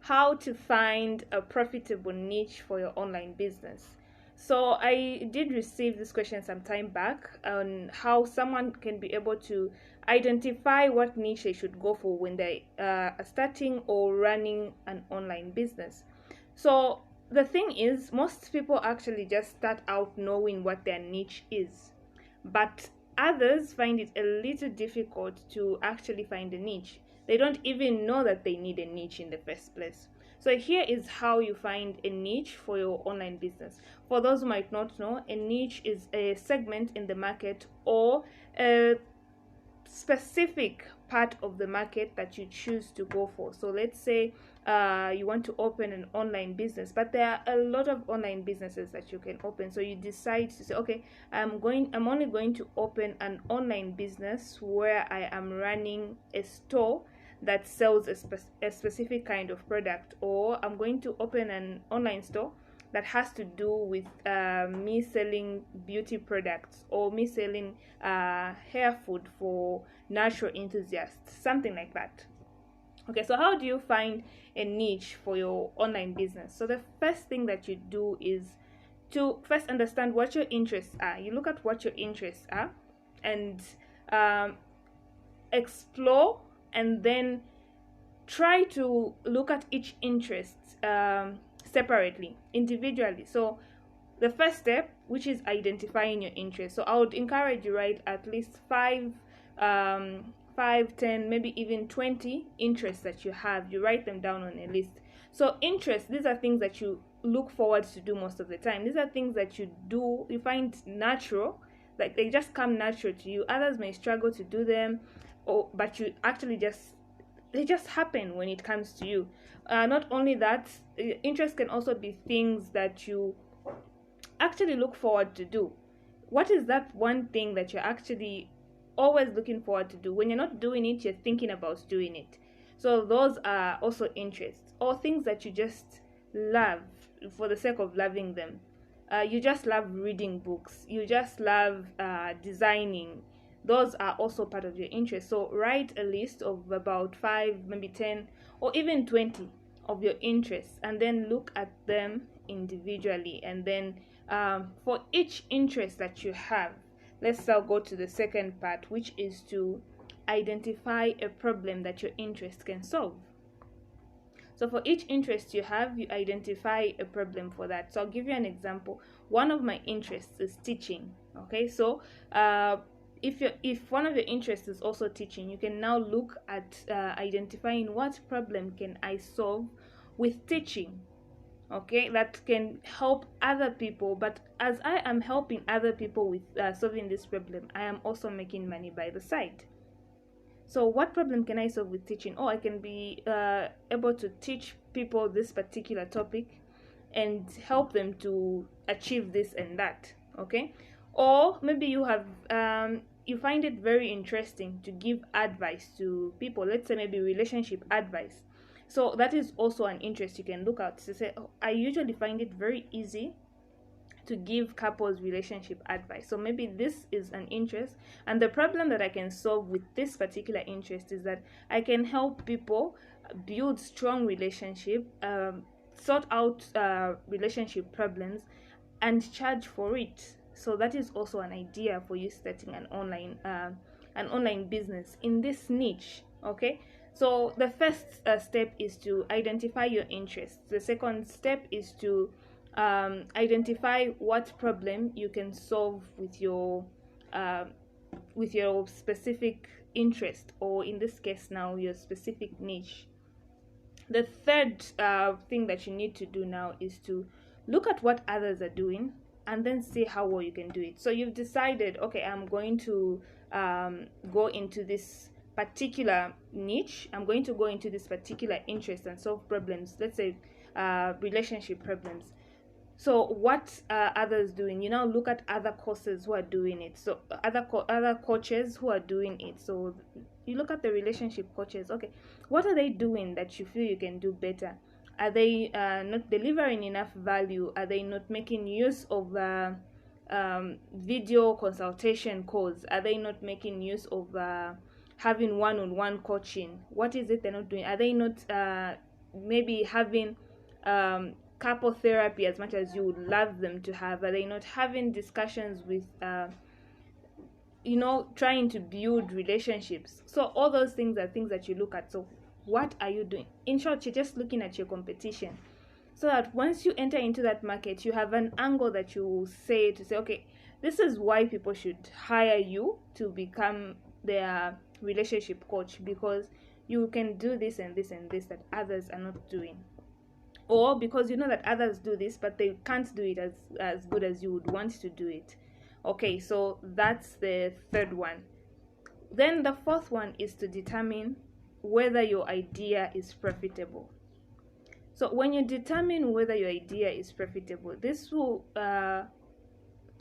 how to find a profitable niche for your online business. So I did receive this question some time back on how someone can be able to identify what niche they should go for when they are starting or running an online business. So the thing is, most people actually just start out knowing what their niche is, but others find it a little difficult to actually find a niche. They don't even know that they need a niche in the first place. So here is how you find a niche for your online business. For those who might not know, a niche is a segment in the market or a specific part of the market that you choose to go for. So let's say you want to open an online business, but there are a lot of online businesses that you can open. So you decide to say, okay, I'm only going to open an online business where I am running a store that sells a specific kind of product, or I'm going to open an online store that has to do with me selling beauty products, or me selling hair food for natural enthusiasts, something like that. Okay, so how do you find a niche for your online business? So the first thing that you do is to first understand what your interests are. You look at what your interests are and explore, and then try to look at each interest separately, individually. So the first step, which is identifying your interest. So I would encourage you write at least 5, 10, maybe even 20 interests that you have. You write them down on a list. So interests, these are things that you look forward to do most of the time. These are things that you do, you find natural, like they just come natural to you. Others may struggle to do them, but you actually they just happen when it comes to you. Not only that, interest can also be things that you actually look forward to do. What is that one thing that you're actually always looking forward to do? When you're not doing it, you're thinking about doing it. So those are also interests, or things that you just love for the sake of loving them. You just love reading books, you just love designing. Those are also part of your interest. So write a list of about 5, maybe 10, or even 20 of your interests, and then look at them individually. And then for each interest that you have, let's now go to the second part, which is to identify a problem that your interest can solve. So for each interest you have, you identify a problem for that. So I'll give you an example. One of my interests is teaching. Okay, so if one of your interests is also teaching, you can now look at identifying what problem can I solve with teaching. Okay, that can help other people, but as I am helping other people with solving this problem, I am also making money by the side. So what problem can I solve with teaching? I can be able to teach people this particular topic and help them to achieve this and that. Okay, or maybe you have you find it very interesting to give advice to people. Let's say maybe relationship advice. So that is also an interest you can look at to say, I usually find it very easy to give couples relationship advice. So maybe this is an interest, and the problem that I can solve with this particular interest is that I can help people build strong relationship, sort out relationship problems, and charge for it. So that is also an idea for you starting an online business in this niche. Okay, so the first step is to identify your interests. The second step is to identify what problem you can solve with your specific interest, or in this case now your specific niche. The third thing that you need to do now is to look at what others are doing and then see how well you can do it. So you've decided, okay, I'm going to go into this particular niche, I'm going to go into this particular interest and solve problems, let's say relationship problems. So what are others doing? You now look at other courses who are doing it. So other coaches who are doing it. So you look at the relationship coaches. Okay, what are they doing that you feel you can do better? Are they not delivering enough value? Are they not making use of video consultation calls? Are they not making use of having one-on-one coaching? What is it they're not doing? Are they not maybe having couple therapy as much as you would love them to have? Are they not having discussions with trying to build relationships? So all those things are things that you look at. So what are you doing? In short, you're just looking at your competition, so that once you enter into that market, you have an angle that you say, okay, this is why people should hire you to become their relationship coach, because you can do this and this and this that others are not doing, or because you know that others do this but they can't do it as good as you would want to do it. Okay, so that's the third one. Then the fourth one is to determine whether your idea is profitable. So when you determine whether your idea is profitable, this will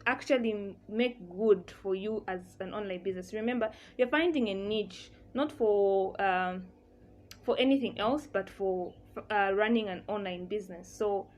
actually make good for you as an online business. Remember, you're finding a niche, not for anything else, but for running an online business. So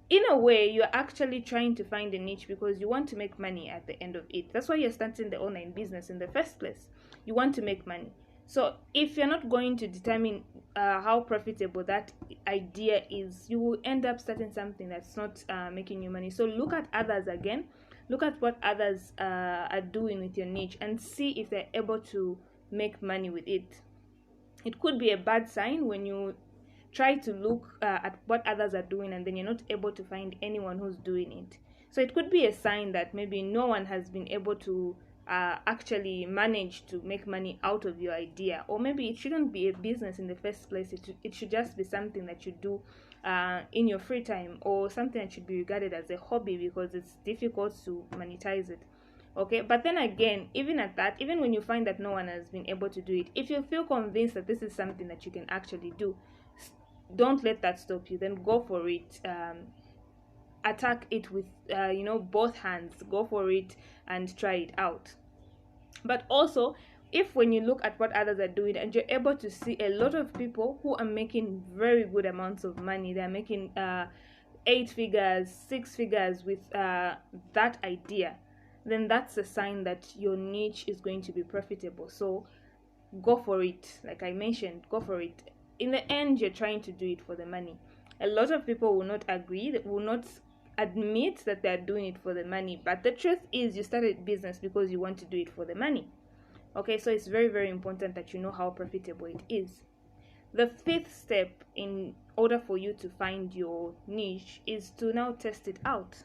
in a way, you're actually trying to find a niche because you want to make money at the end of it. That's why you're starting the online business in the first place. You want to make money. So if you're not going to determine how profitable that idea is, you will end up starting something that's not making you money. So look at others again. Look at what others are doing with your niche and see if they're able to make money with it. It could be a bad sign when you try to look at what others are doing and then you're not able to find anyone who's doing it. So it could be a sign that maybe no one has been able to actually manage to make money out of your idea, or maybe it shouldn't be a business in the first place. It should just be something that you do in your free time, or something that should be regarded as a hobby because it's difficult to monetize it. Okay, but then again, even at that, even when you find that no one has been able to do it, if you feel convinced that this is something that you can actually do, don't let that stop you. Then go for it. Attack it with both hands. Go for it and try it out. But also, if when you look at what others are doing and you're able to see a lot of people who are making very good amounts of money, they're making 8 figures, 6 figures with that idea, then that's a sign that your niche is going to be profitable. So go for it. Like I mentioned, go for it. In the end, you're trying to do it for the money. A lot of people will not agree, that will not admit that they're doing it for the money, but the truth is you started business because you want to do it for the money. Okay, so it's very, very important that you know how profitable it is. The fifth step in order for you to find your niche is to now test it out.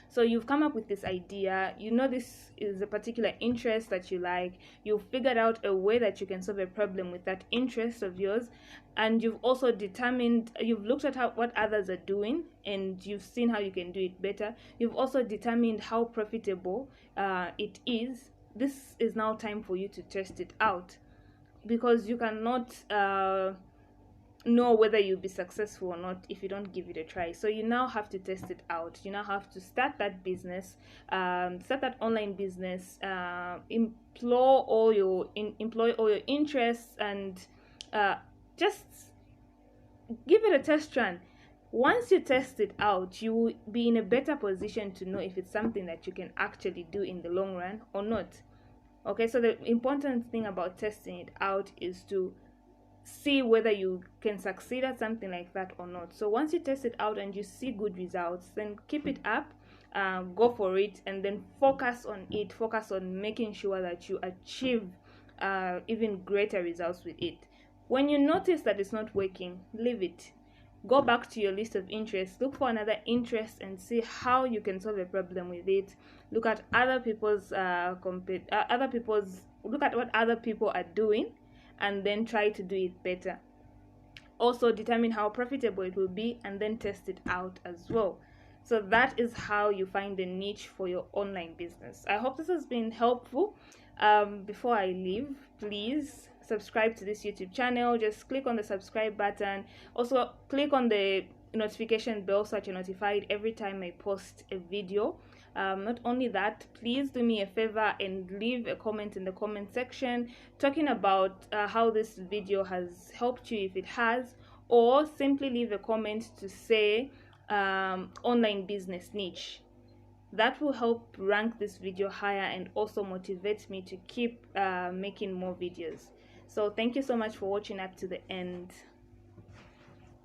So you've come up with this idea, you know this is a particular interest that you like, you've figured out a way that you can solve a problem with that interest of yours, and you've also determined, you've looked at what others are doing and you've seen how you can do it better. You've also determined how profitable it is. This is now time for you to test it out, because you cannot know whether you'll be successful or not if you don't give it a try. So you now have to test it out. You now have to start that business, start that online business, employ all your interests, and just give it a test run. Once you test it out, you will be in a better position to know if it's something that you can actually do in the long run or not. Okay, so the important thing about testing it out is to see whether you can succeed at something like that or not. So once you test it out and you see good results, then keep it up, go for it, and then focus on it. Focus on making sure that you achieve even greater results with it. When you notice that it's not working, leave it. Go back to your list of interests, look for another interest and see how you can solve a problem with it. Look at other people's look at what other people are doing, and then try to do it better. Also determine how profitable it will be and then test it out as well. So that is how you find a niche for your online business. I hope this has been helpful. Before I leave, please subscribe to this YouTube channel. Just click on the subscribe button. Also click on the notification bell so that you're notified every time I post a video. Not only that, please do me a favor and leave a comment in the comment section talking about how this video has helped you, if it has, or simply leave a comment to say online business niche. That will help rank this video higher and also motivate me to keep making more videos. So thank you so much for watching up to the end.